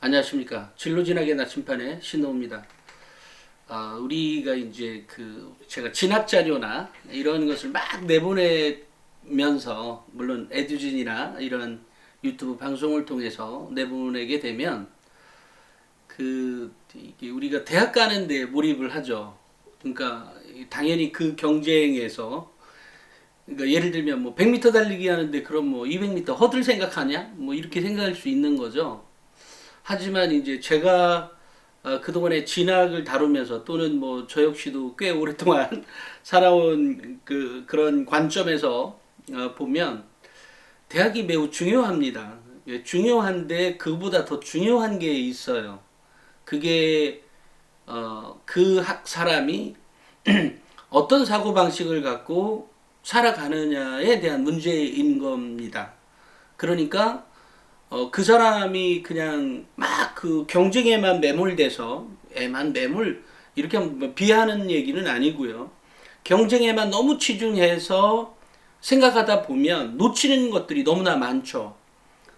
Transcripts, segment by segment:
안녕하십니까. 진로진학의 나침판의 신노우입니다. 우리가 이제 제가 진학 자료나 이런 것을 막 내보내면서, 물론 에듀진이나 이런 유튜브 방송을 통해서 내보내게 되면, 이게 우리가 대학 가는데 몰입을 하죠. 그러니까, 당연히 그 경쟁에서, 그러니까 예를 들면 뭐 100m 달리기 하는데 그럼 뭐 200m 허들 생각하냐? 뭐 이렇게 생각할 수 있는 거죠. 하지만 이제 제가 그동안에 진학을 다루면서, 또는 뭐 저 역시도 꽤 오랫동안 살아온 그런 관점에서 보면 대학이 매우 중요합니다. 예, 중요한데 그보다 더 중요한 게 있어요. 그게 사람이 어떤 사고 방식을 갖고 살아가느냐에 대한 문제인 겁니다. 그러니까 그 사람이 그냥 막 그 경쟁에만 매몰돼서, 에만 매몰, 이렇게 뭐 비하는 얘기는 아니고요. 경쟁에만 너무 치중해서 생각하다 보면 놓치는 것들이 너무나 많죠.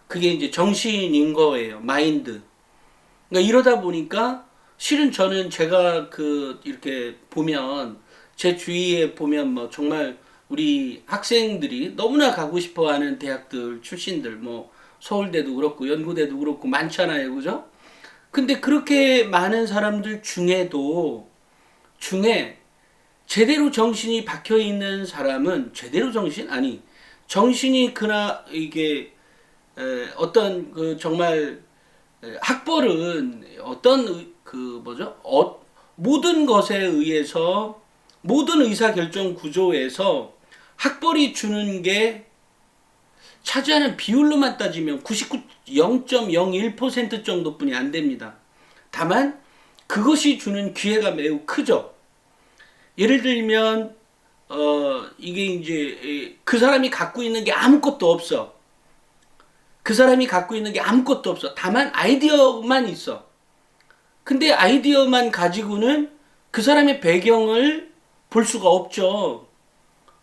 그게 이제 정신인 거예요. 마인드. 그러니까 이러다 보니까 실은 저는 제가 이렇게 보면, 제 주위에 보면 뭐 정말 우리 학생들이 너무나 가고 싶어 하는 대학들 출신들, 뭐 서울대도 그렇고 연고대도 그렇고 많잖아요. 그죠? 근데 그렇게 많은 사람들 중에 제대로 정신이 박혀 있는 사람은, 제대로 정신 아니, 정신이 이게 어떤 정말 학벌은 어떤 뭐죠? 모든 것에 의해서, 모든 의사 결정 구조에서 학벌이 주는 게 차지하는 비율로만 따지면 99, 0.01% 정도뿐이 안 됩니다. 다만 그것이 주는 기회가 매우 크죠. 예를 들면 이게 이제 그 사람이 갖고 있는 게 아무것도 없어. 그 사람이 갖고 있는 게 아무것도 없어. 다만 아이디어만 있어. 근데 아이디어만 가지고는 그 사람의 배경을 볼 수가 없죠.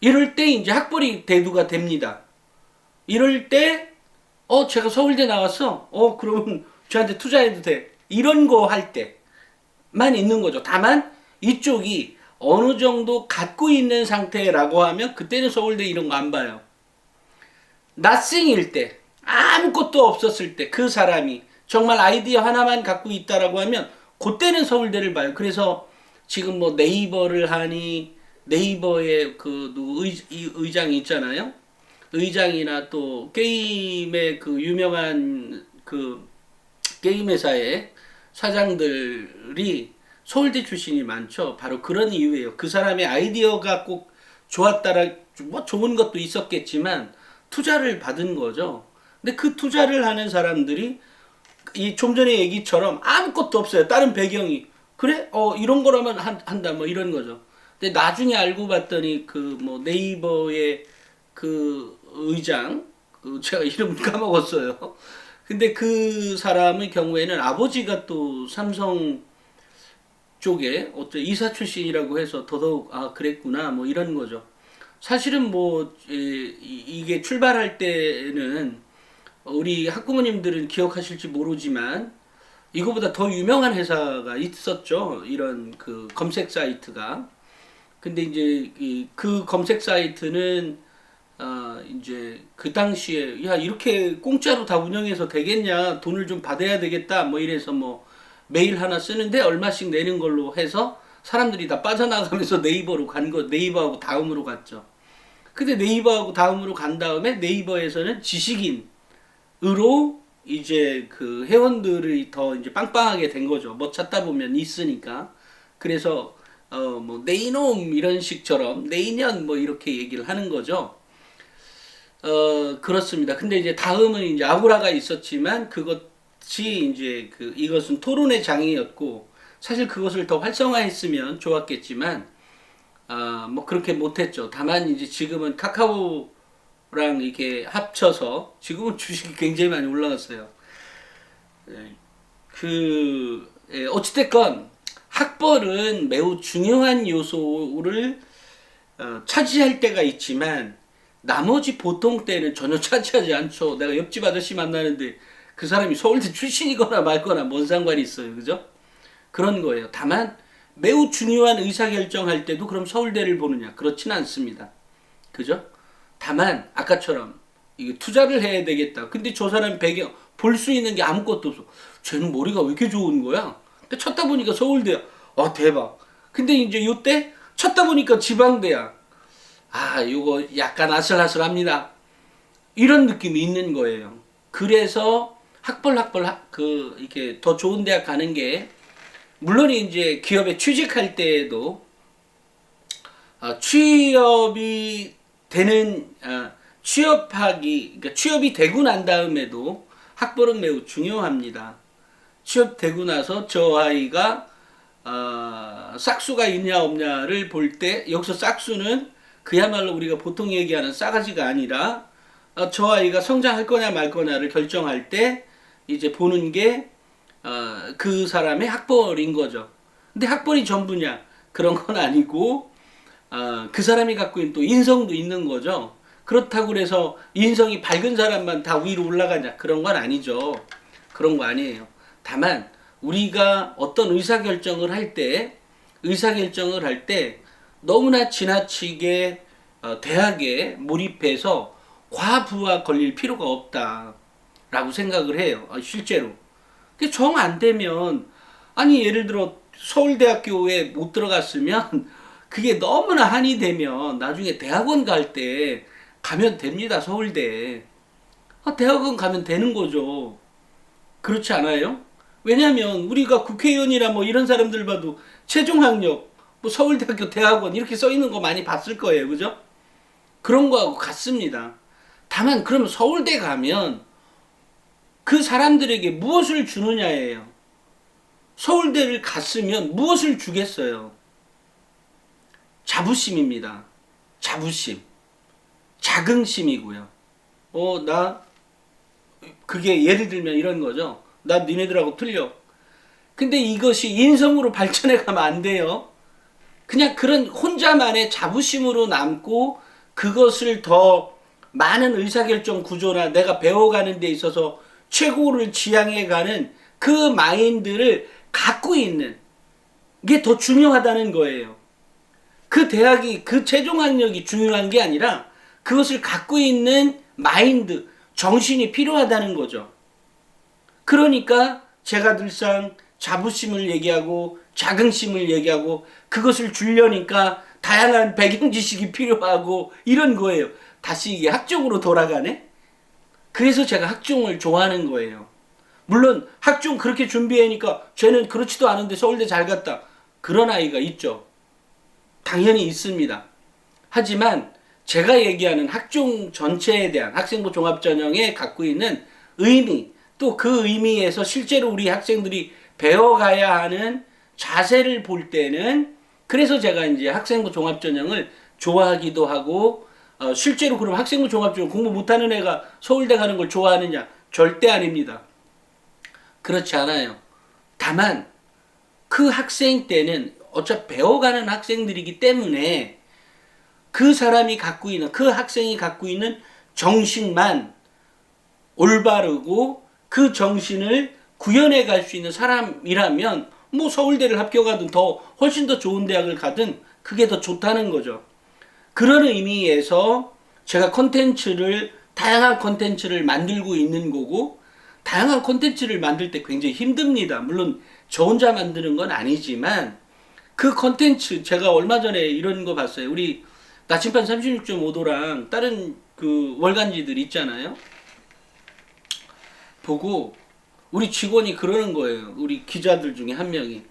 이럴 때 이제 학벌이 대두가 됩니다. 이럴 때, 제가 서울대 나왔어? 그러면 저한테 투자해도 돼. 이런 거 할 때만 있는 거죠. 다만 이쪽이 어느 정도 갖고 있는 상태라고 하면 그때는 서울대 이런 거 안 봐요. 낯생일 때, 아무것도 없었을 때, 그 사람이 정말 아이디어 하나만 갖고 있다라고 하면 그때는 서울대를 봐요. 그래서 지금 뭐 네이버를 하니, 네이버의 의장이 있잖아요. 의장이나 또 게임의 유명한 게임 회사의 사장들이 서울대 출신이 많죠. 바로 그런 이유예요. 그 사람의 아이디어가 꼭 뭐 좋은 것도 있었겠지만 투자를 받은 거죠. 근데 그 투자를 하는 사람들이 이 좀 전에 얘기처럼 아무것도 없어요. 다른 배경이. 그래? 이런 거라면 한다. 뭐 이런 거죠. 근데 나중에 알고 봤더니 뭐 네이버의 의장, 제가 이름을 까먹었어요. 근데 그 사람의 경우에는 아버지가 또 삼성 쪽에 어떤 이사 출신이라고 해서 더더욱 그랬구나 뭐 이런 거죠. 사실은 뭐 이게 출발할 때는 우리 학부모님들은 기억하실지 모르지만 이거보다 더 유명한 회사가 있었죠. 이런 검색 사이트가. 근데 이제 그 검색 사이트는 이제 그 당시에, 야, 이렇게 공짜로 다 운영해서 되겠냐, 돈을 좀 받아야 되겠다 뭐 이래서 뭐 메일 하나 쓰는데 얼마씩 내는 걸로 해서 사람들이 다 빠져나가면서 네이버하고 다음으로 갔죠. 근데 네이버하고 다음으로 간 다음에 네이버에서는 지식인으로 이제 회원들이 더 이제 빵빵하게 된 거죠. 뭐 찾다 보면 있으니까. 그래서 뭐 네이놈 이런 식처럼 네이년 뭐 이렇게 얘기를 하는 거죠. 그렇습니다. 근데 이제 다음은 이제 아고라가 있었지만 그것이 이제 이것은 토론의 장이었고, 사실 그것을 더 활성화했으면 좋았겠지만 뭐 그렇게 못했죠. 다만 이제 지금은 카카오랑 이렇게 합쳐서 지금은 주식이 굉장히 많이 올라갔어요. 예, 어찌됐건 학벌은 매우 중요한 요소를 차지할 때가 있지만 나머지 보통 때는 전혀 차지하지 않죠. 내가 옆집 아저씨 만나는데 그 사람이 서울대 출신이거나 말거나 뭔 상관이 있어요. 그죠? 그런 거예요. 다만 매우 중요한 의사결정할 때도 그럼 서울대를 보느냐? 그렇진 않습니다. 그죠? 다만 아까처럼 이게 투자를 해야 되겠다. 근데 저 사람 배경 볼 수 있는 게 아무것도 없어. 쟤는 머리가 왜 이렇게 좋은 거야? 근데 찾다 보니까 서울대야. 아 대박. 근데 이제 요때 찾다 보니까 지방대야. 아 요거 약간 아슬아슬합니다. 이런 느낌이 있는 거예요. 그래서 이렇게 더 좋은 대학 가는 게 물론 이제 기업에 취직할 때에도 취업이 되는 그러니까 취업이 되고 난 다음에도 학벌은 매우 중요합니다. 취업되고 나서 저 아이가 싹수가 있냐 없냐를 볼 때 여기서 싹수는 그야말로 우리가 보통 얘기하는 싸가지가 아니라 저 아이가 성장할 거냐 말 거냐를 결정할 때 이제 보는 게 그 사람의 학벌인 거죠. 근데 학벌이 전부냐? 그런 건 아니고 그 사람이 갖고 있는 또 인성도 있는 거죠. 그렇다고 그래서 인성이 밝은 사람만 다 위로 올라가냐? 그런 건 아니죠. 그런 거 아니에요. 다만 우리가 어떤 의사결정을 할 때 너무나 지나치게 대학에 몰입해서 과부하 걸릴 필요가 없다라고 생각을 해요. 실제로. 정 안 되면 아니 예를 들어 서울대학교에 못 들어갔으면 그게 너무나 한이 되면 나중에 대학원 갈 때 가면 됩니다. 서울대. 대학원 가면 되는 거죠. 그렇지 않아요? 왜냐하면 우리가 국회의원이나 뭐 이런 사람들 봐도 최종학력, 뭐 서울대학교 대학원 이렇게 써 있는 거 많이 봤을 거예요. 그죠? 그런 거하고 같습니다. 다만 그러면 서울대 가면 그 사람들에게 무엇을 주느냐예요. 서울대를 갔으면 무엇을 주겠어요? 자부심입니다. 자부심. 자긍심이고요. 그게 예를 들면 이런 거죠. 나 니네들하고 틀려. 근데 이것이 인성으로 발전해 가면 안 돼요. 그냥 그런 혼자만의 자부심으로 남고 그것을 더 많은 의사결정 구조나 내가 배워가는 데 있어서 최고를 지향해가는 그 마인드를 갖고 있는 게 더 중요하다는 거예요. 그 대학이 그 최종 학력이 중요한 게 아니라 그것을 갖고 있는 마인드, 정신이 필요하다는 거죠. 그러니까 제가 늘상 자부심을 얘기하고 자긍심을 얘기하고 그것을 주려니까 다양한 배경 지식이 필요하고 이런 거예요. 다시 이게 학종으로 돌아가네? 그래서 제가 학종을 좋아하는 거예요. 물론 학종 그렇게 준비하니까 쟤는 그렇지도 않은데 서울대 잘 갔다. 그런 아이가 있죠. 당연히 있습니다. 하지만 제가 얘기하는 학종 전체에 대한 학생부 종합전형에 갖고 있는 의미, 또 그 의미에서 실제로 우리 학생들이 배워가야 하는 자세를 볼 때는 그래서 제가 이제 학생부 종합전형을 좋아하기도 하고 실제로 그럼 학생부 종합전형 공부 못하는 애가 서울대 가는 걸 좋아하느냐? 절대 아닙니다. 그렇지 않아요. 다만 그 학생 때는 어차피 배워가는 학생들이기 때문에 그 사람이 갖고 있는 그 학생이 갖고 있는 정신만 올바르고 그 정신을 구현해 갈 수 있는 사람이라면 뭐 서울대를 합격하든 더 훨씬 더 좋은 대학을 가든 그게 더 좋다는 거죠. 그런 의미에서 제가 다양한 콘텐츠를 만들고 있는 거고 다양한 콘텐츠를 만들 때 굉장히 힘듭니다. 물론 저 혼자 만드는 건 아니지만 그 콘텐츠 제가 얼마 전에 이런 거 봤어요. 우리 나침반 36.5도랑 다른 그 월간지들 있잖아요. 보고 우리 직원이 그러는 거예요. 우리 기자들 중에 한 명이.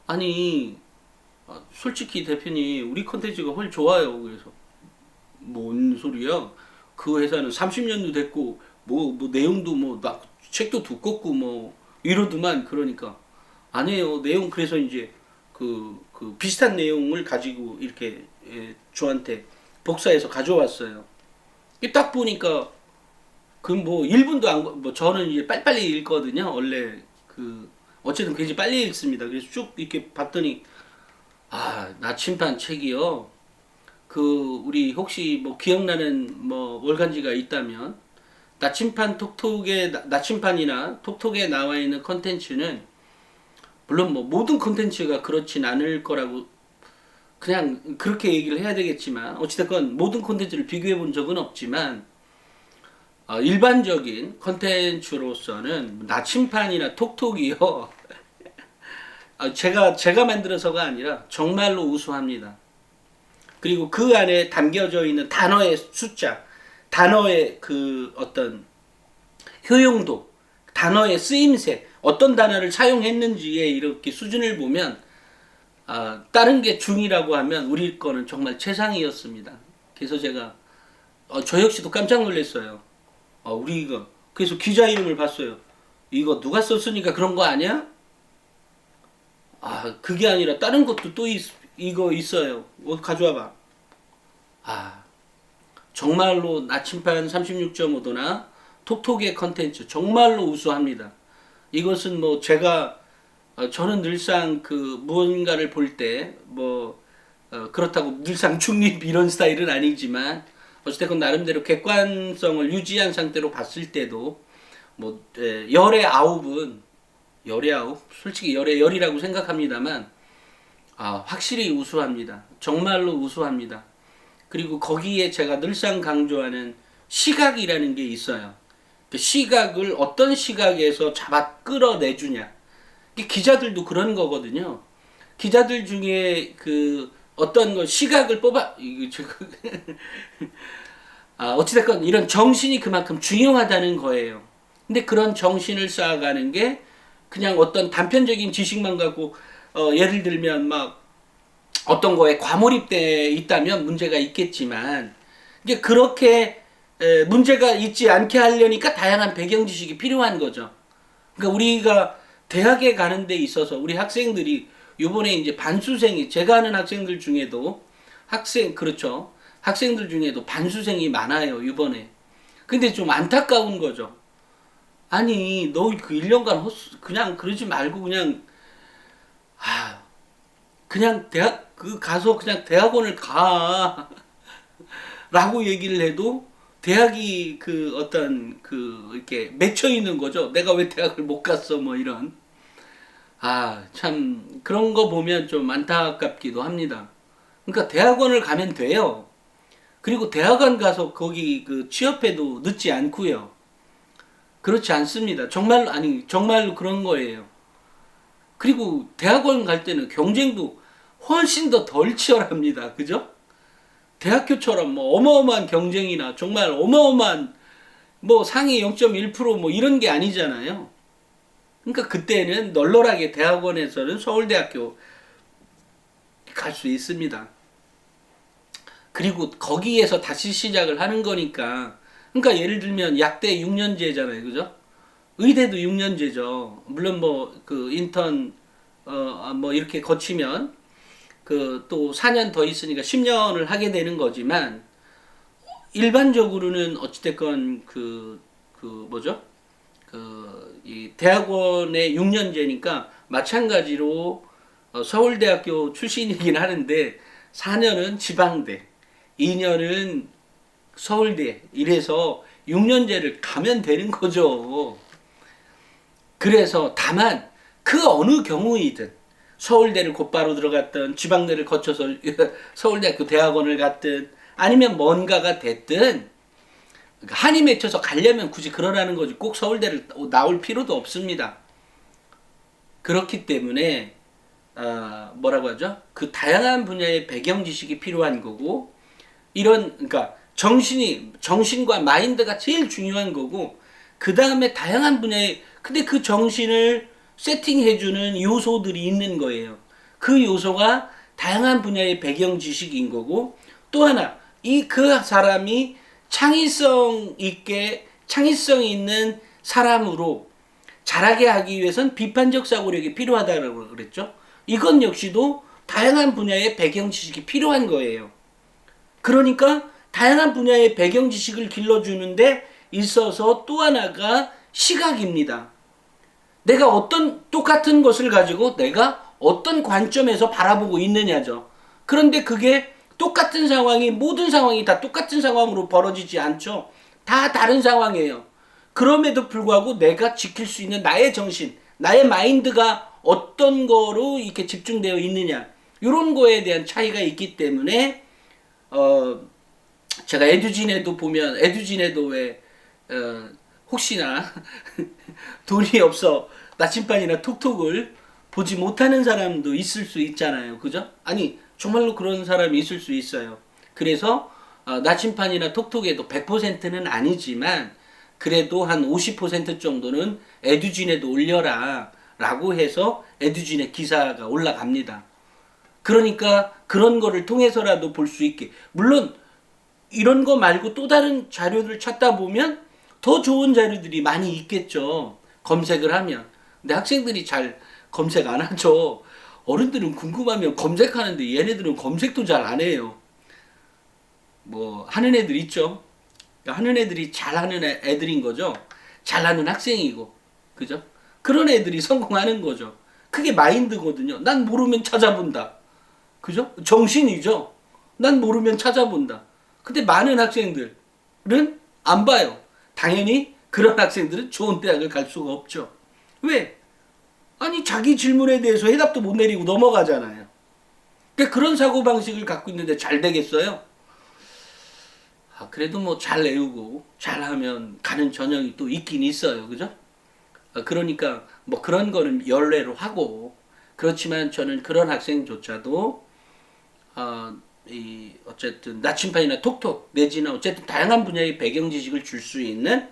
아니 솔직히 대표님 우리 콘텐츠가 훨씬 좋아요. 그래서 뭔 소리야? 그 회사는 30년도 됐고 뭐 내용도 책도 두껍고 이러더만. 그러니까 아니에요. 내용 그래서 이제 그 비슷한 내용을 가지고 이렇게 저한테 복사해서 가져왔어요. 딱 보니까 그 1분도 저는 이제 빨리빨리 읽거든요. 원래 어쨌든 굉장히 빨리 읽습니다. 그래서 쭉 이렇게 봤더니 나침반 책이요. 우리 혹시 기억나는 월간지가 있다면 나침판이나 톡톡에 나와 있는 컨텐츠는 물론 뭐 모든 컨텐츠가 그렇진 않을 거라고 그냥 그렇게 얘기를 해야 되겠지만 어찌됐건 모든 콘텐츠를 비교해 본 적은 없지만 일반적인 컨텐츠로서는 나침판이나 톡톡이요. 제가 만들어서가 아니라 정말로 우수합니다. 그리고 그 안에 담겨져 있는 단어의 숫자, 단어의 그 어떤 효용도, 단어의 쓰임새, 어떤 단어를 사용했는지의 이렇게 수준을 보면 다른 게 중이라고 하면 우리 거는 정말 최상이었습니다. 그래서 제가 저 역시도 깜짝 놀랐어요. 우리 이거 그래서 기자 이름을 봤어요. 이거 누가 썼으니까 그런 거 아니야? 그게 아니라 다른 것도 또 이거 있어요. 가져와봐. 정말로 나침판 36.5도나 톡톡의 컨텐츠 정말로 우수합니다. 이것은 뭐 저는 늘상 그 무언가를 볼 때 그렇다고 늘상 중립 이런 스타일은 아니지만 어쨌든 나름대로 객관성을 유지한 상태로 봤을 때도 열의 아홉은 솔직히 열의 열이라고 생각합니다만 확실히 우수합니다. 정말로 우수합니다. 그리고 거기에 제가 늘상 강조하는 시각이라는 게 있어요. 그 시각을 어떤 시각에서 잡아 끌어내주냐. 기자들도 그런 거거든요. 기자들 중에 그 어떤 거 시각을 어찌됐건 이런 정신이 그만큼 중요하다는 거예요. 근데 그런 정신을 쌓아가는 게 그냥 어떤 단편적인 지식만 갖고 예를 들면 막 어떤 거에 과몰입돼 있다면 문제가 있겠지만 이게 그렇게 문제가 있지 않게 하려니까 다양한 배경 지식이 필요한 거죠. 그러니까 우리가 대학에 가는 데 있어서 우리 학생들이 요번에 이제 반수생이 제가 아는 학생들 중에도 그렇죠. 학생들 중에도 반수생이 많아요, 이번에. 근데 좀 안타까운 거죠. 아니, 너 그 1년간 그냥 그러지 말고 그냥 가서 그냥 대학원을 가. 라고 얘기를 해도 대학이 이렇게 맺혀 있는 거죠. 내가 왜 대학을 못 갔어, 뭐 이런. 참, 그런 거 보면 좀 안타깝기도 합니다. 그러니까 대학원을 가면 돼요. 그리고 대학원 가서 거기 취업해도 늦지 않고요. 그렇지 않습니다. 정말로 그런 거예요. 그리고 대학원 갈 때는 경쟁도 훨씬 더 덜 치열합니다. 그죠? 대학교처럼 어마어마한 경쟁이나 정말 어마어마한 상위 0.1% 이런 게 아니잖아요. 그러니까 그때는 널널하게 대학원에서는 서울대학교 갈 수 있습니다. 그리고 거기에서 다시 시작을 하는 거니까. 그러니까 예를 들면 약대 6년제잖아요. 그죠? 의대도 6년제죠. 물론 인턴 이렇게 거치면 또 4년 더 있으니까 10년을 하게 되는 거지만 일반적으로는 어찌됐건 이 대학원의 6년제니까 마찬가지로 서울대학교 출신이긴 하는데 4년은 지방대, 2년은 서울대 이래서 6년제를 가면 되는 거죠. 그래서 다만 그 어느 경우이든 서울대를 곧바로 들어갔든 지방대를 거쳐서 서울대학교 대학원을 갔든 아니면 뭔가가 됐든 한이 맺혀서 가려면 굳이 그러라는 거지 꼭 서울대를 나올 필요도 없습니다. 그렇기 때문에 뭐라고 하죠? 그 다양한 분야의 배경 지식이 필요한 거고 그러니까 정신과 마인드가 제일 중요한 거고 그 다음에 다양한 분야의 근데 그 정신을 세팅해주는 요소들이 있는 거예요. 그 요소가 다양한 분야의 배경 지식인 거고 또 하나 그 사람이 창의성이 있는 사람으로 자라게 하기 위해선 비판적 사고력이 필요하다고 그랬죠. 이건 역시도 다양한 분야의 배경 지식이 필요한 거예요. 그러니까 다양한 분야의 배경 지식을 길러주는데 있어서 또 하나가 시각입니다. 내가 똑같은 것을 가지고 내가 어떤 관점에서 바라보고 있느냐죠. 그런데 그게 똑같은 상황이 모든 상황이 다 똑같은 상황으로 벌어지지 않죠. 다 다른 상황이에요. 그럼에도 불구하고 내가 지킬 수 있는 나의 정신, 나의 마인드가 어떤 거로 이렇게 집중되어 있느냐, 이런 거에 대한 차이가 있기 때문에 제가 에듀진에도 보면 에듀진에도 왜 혹시나 돈이 없어 나침반이나 톡톡을 보지 못하는 사람도 있을 수 있잖아요. 그죠? 아니 정말로 그런 사람이 있을 수 있어요. 그래서 나침반이나 톡톡에도 100%는 아니지만 그래도 한 50% 정도는 에듀진에도 올려라 라고 해서 에듀진의 기사가 올라갑니다. 그러니까 그런 거를 통해서라도 볼 수 있게, 물론 이런 거 말고 또 다른 자료를 찾다 보면 더 좋은 자료들이 많이 있겠죠. 검색을 하면. 근데 학생들이 잘 검색 안 하죠. 어른들은 궁금하면 검색하는데 얘네들은 검색도 잘 안 해요. 뭐 하는 애들 있죠. 하는 애들이 잘하는 애들인 거죠. 잘하는 학생이고, 그죠? 그런 애들이 성공하는 거죠. 그게 마인드거든요. 난 모르면 찾아본다. 그죠? 정신이죠. 난 모르면 찾아본다. 근데 많은 학생들은 안 봐요. 당연히 그런 학생들은 좋은 대학을 갈 수가 없죠. 왜? 아니 자기 질문에 대해서 해답도 못 내리고 넘어가잖아요. 그러니까 그런 사고방식을 갖고 있는데 잘 되겠어요? 그래도 뭐 잘 외우고 잘하면 가는 전형이 또 있긴 있어요. 그죠? 그러니까 뭐 그런 거는 연례로 하고, 그렇지만 저는 그런 학생조차도 어쨌든 나침반이나 톡톡 내지는 어쨌든 다양한 분야의 배경 지식을 줄 수 있는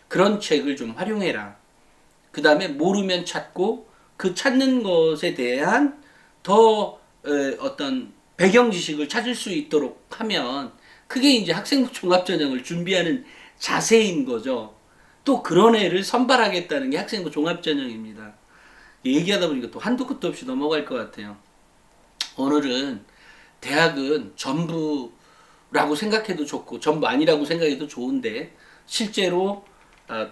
그런 책을 좀 활용해라. 그 다음에 모르면 찾고 그 찾는 것에 대한 더 어떤 배경 지식을 찾을 수 있도록 하면 그게 이제 학생부 종합전형을 준비하는 자세인 거죠. 또 그런 애를 선발하겠다는 게 학생부 종합전형입니다. 얘기하다 보니까 또 한도 끝도 없이 넘어갈 것 같아요. 오늘은 대학은 전부라고 생각해도 좋고 전부 아니라고 생각해도 좋은데, 실제로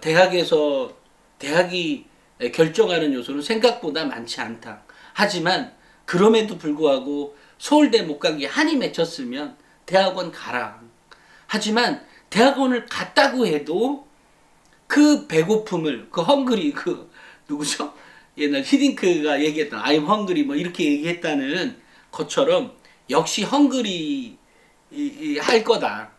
대학에서 대학이 결정하는 요소는 생각보다 많지 않다. 하지만 그럼에도 불구하고 서울대 못 가기 한이 맺혔으면 대학원 가라. 하지만 대학원을 갔다고 해도 그 배고픔을, 그 헝그리, 그 누구죠? 옛날 히딩크가 얘기했던 I'm hungry 뭐 이렇게 얘기했다는 것처럼 역시 헝그리 할 거다.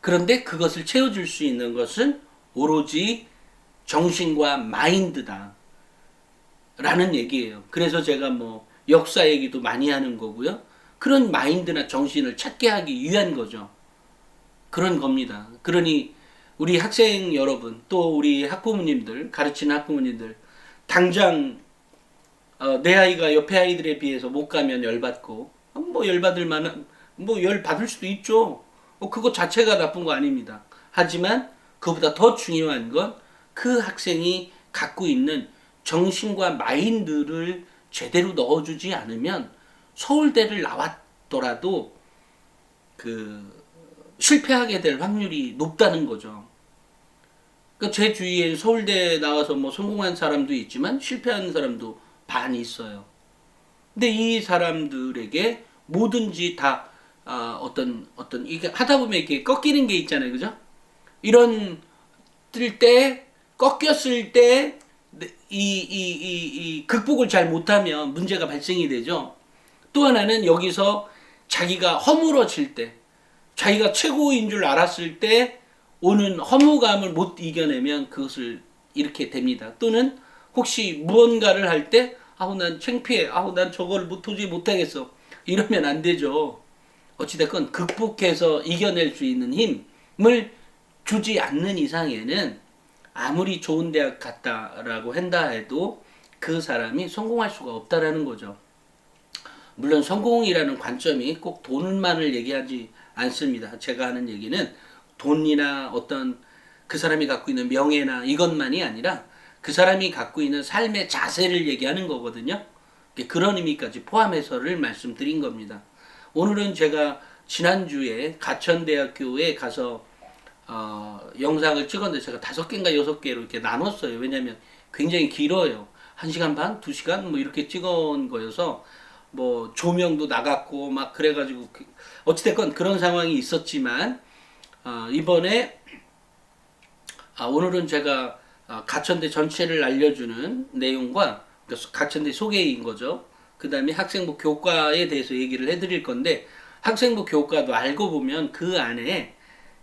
그런데 그것을 채워줄 수 있는 것은 오로지 정신과 마인드다 라는 얘기예요. 그래서 제가 뭐 역사 얘기도 많이 하는 거고요. 그런 마인드나 정신을 찾게 하기 위한 거죠. 그런 겁니다. 그러니 우리 학생 여러분, 또 우리 학부모님들, 가르치는 학부모님들, 당장 내 아이가 옆에 아이들에 비해서 못 가면 열받고, 뭐 열받을 만한, 뭐 열받을 수도 있죠. 그거 자체가 나쁜 거 아닙니다. 하지만 그보다 더 중요한 건 그 학생이 갖고 있는 정신과 마인드를 제대로 넣어주지 않으면 서울대를 나왔더라도 실패하게 될 확률이 높다는 거죠. 그러니까 제 주위에 서울대 나와서 뭐 성공한 사람도 있지만 실패한 사람도 반 있어요. 근데 이 사람들에게 뭐든지 다 어떤 이게 하다 보면 이렇게 꺾이는 게 있잖아요, 그죠? 이런 때 꺾였을 때 이 극복을 잘 못하면 문제가 발생이 되죠. 또 하나는 여기서 자기가 허물어질 때, 자기가 최고인 줄 알았을 때 오는 허무감을 못 이겨내면 그것을 이렇게 됩니다. 또는 혹시 무언가를 할 때 아우 난 창피해, 아우 난 저걸 도저히 못하겠어, 이러면 안 되죠. 어찌됐건 극복해서 이겨낼 수 있는 힘을 주지 않는 이상에는 아무리 좋은 대학 갔다라고 한다 해도 그 사람이 성공할 수가 없다라는 거죠. 물론 성공이라는 관점이 꼭 돈만을 얘기하지 않습니다. 제가 하는 얘기는 돈이나 어떤 그 사람이 갖고 있는 명예나 이것만이 아니라 그 사람이 갖고 있는 삶의 자세를 얘기하는 거거든요. 그런 의미까지 포함해서를 말씀드린 겁니다. 오늘은 제가 지난주에 가천대학교에 가서 영상을 찍었는데 제가 5개인가 6개로 이렇게 나눴어요. 왜냐면 굉장히 길어요. 1시간 반, 2시간 뭐 이렇게 찍은 거여서 뭐 조명도 나갔고 막 그래가지고 어찌됐건 그런 상황이 있었지만 이번에 오늘은 제가 가천대 전체를 알려주는 내용과 가천대 소개인 거죠. 그 다음에 학생부 교과에 대해서 얘기를 해드릴 건데, 학생부 교과도 알고 보면 그 안에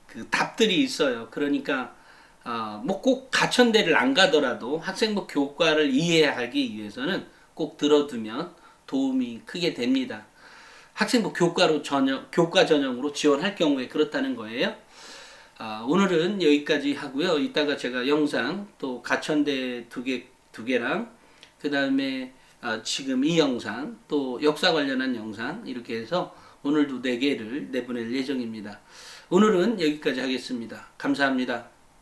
그 답들이 있어요. 그러니까 뭐 꼭 가천대를 안 가더라도 학생부 교과를 이해하기 위해서는 꼭 들어두면 도움이 크게 됩니다. 학생부 교과 전형으로 지원할 경우에 그렇다는 거예요. 오늘은 여기까지 하고요. 이따가 제가 영상 또 가천대 두 개랑 그 다음에 지금 이 영상 또 역사 관련한 영상 이렇게 해서 오늘도 4개를 내보낼 예정입니다. 오늘은 여기까지 하겠습니다. 감사합니다.